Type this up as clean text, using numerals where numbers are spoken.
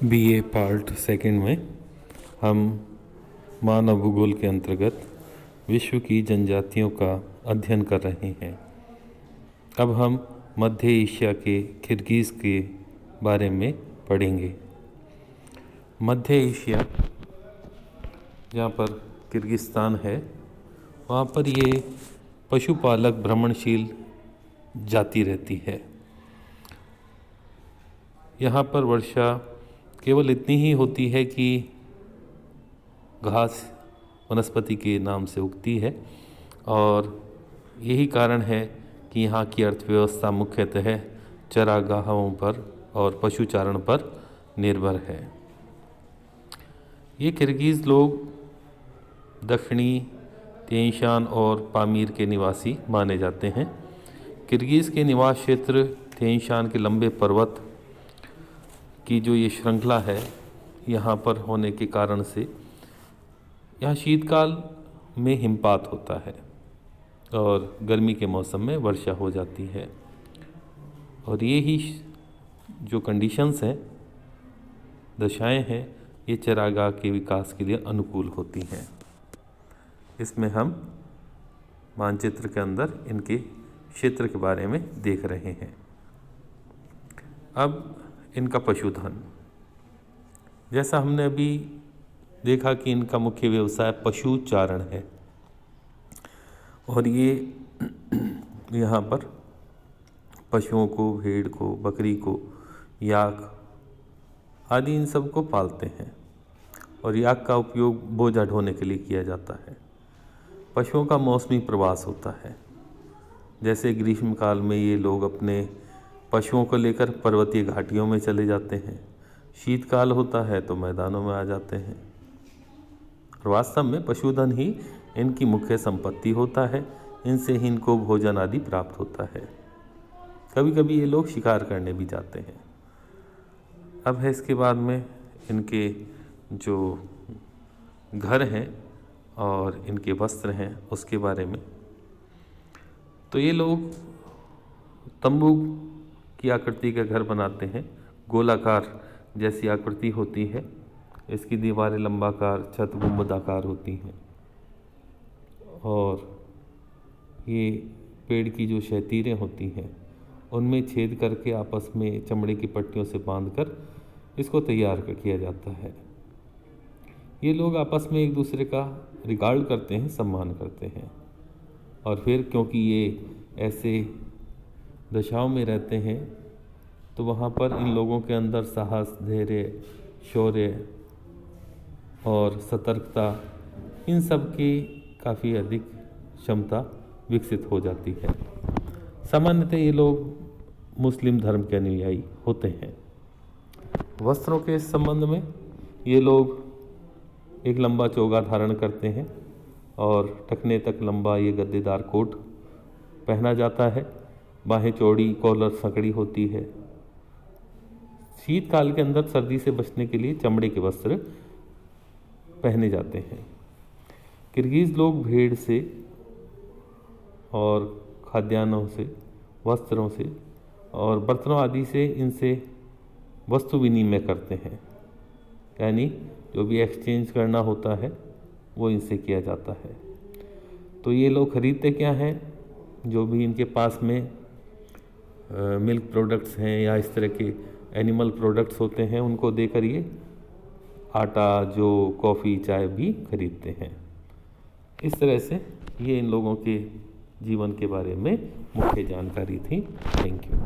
BA part second में हम मानव भूगोल के अंतर्गत विश्व की जनजातियों का अध्ययन कर रहे हैं। अब हम मध्य एशिया के किर्गिज़ के बारे में पढ़ेंगे। मध्य एशिया, जहाँ पर किर्गिस्तान है, वहाँ पर ये पशुपालक भ्रमणशील जाति रहती है। यहाँ पर वर्षा केवल इतनी ही होती है कि घास वनस्पति के नाम से उगती है, और यही कारण है कि यहाँ की अर्थव्यवस्था मुख्यतः चरागाहों पर और पशुचारण पर निर्भर है। ये किर्गिज़ लोग दक्षिणी तिएनशान और पामीर के निवासी माने जाते हैं। किर्गिज़ के निवास क्षेत्र तिएनशान के लंबे पर्वत की जो ये श्रृंखला है, यहाँ पर होने के कारण से यहाँ शीतकाल में हिमपात होता है और गर्मी के मौसम में वर्षा हो जाती है। और ये ही जो कंडीशंस हैं, दशाएं हैं, ये चरागाह के विकास के लिए अनुकूल होती हैं। इसमें हम मानचित्र के अंदर इनके क्षेत्र के बारे में देख रहे हैं। अब इनका पशुधन, जैसा हमने अभी देखा कि इनका मुख्य व्यवसाय पशुचारण है, और ये यहाँ पर पशुओं को, भेड़ को, बकरी को, याक आदि इन सब को पालते हैं, और याक का उपयोग बोझा ढोने के लिए किया जाता है। पशुओं का मौसमी प्रवास होता है, जैसे ग्रीष्म काल में ये लोग अपने पशुओं को लेकर पर्वतीय घाटियों में चले जाते हैं, शीतकाल होता है तो मैदानों में आ जाते हैं। और वास्तव में पशुधन ही इनकी मुख्य संपत्ति होता है, इनसे ही इनको भोजन आदि प्राप्त होता है। कभी कभी ये लोग शिकार करने भी जाते हैं। अब है इसके बाद में इनके जो घर हैं और इनके वस्त्र हैं उसके बारे में। तो ये लोग तंबू की आकृति का घर बनाते हैं, गोलाकार जैसी आकृति होती है, इसकी दीवारें लंबाकार, छत गुंबदाकार होती हैं, और ये पेड़ की जो शहतीरें होती हैं उनमें छेद करके आपस में चमड़े की पट्टियों से बांधकर इसको तैयार किया जाता है। ये लोग आपस में एक दूसरे का रिगार्ड करते हैं, सम्मान करते हैं, और फिर क्योंकि ये ऐसे दशाओं में रहते हैं तो वहाँ पर इन लोगों के अंदर साहस, धैर्य, शौर्य और सतर्कता, इन सब की काफ़ी अधिक क्षमता विकसित हो जाती है। सामान्यतः ये लोग मुस्लिम धर्म के अनुयायी होते हैं। वस्त्रों के संबंध में ये लोग एक लंबा चोगा धारण करते हैं, और टखने तक लंबा ये गद्देदार कोट पहना जाता है। बाहें चौड़ी, कॉलर सकड़ी होती है। शीतकाल के अंदर सर्दी से बचने के लिए चमड़े के वस्त्र पहने जाते हैं। किर्गिज़ लोग भेड़ से और खाद्यान्नों से, वस्त्रों से और बर्तनों आदि से इनसे वस्तु विनिमय करते हैं, यानी जो भी एक्सचेंज करना होता है वो इनसे किया जाता है। तो ये लोग खरीदते क्या हैं, जो भी इनके पास में मिल्क प्रोडक्ट्स हैं या इस तरह के एनिमल प्रोडक्ट्स होते हैं, उनको देकर ये आटा, जो कॉफ़ी, चाय भी खरीदते हैं। इस तरह से ये इन लोगों के जीवन के बारे में मुख्य जानकारी थी। Thank you.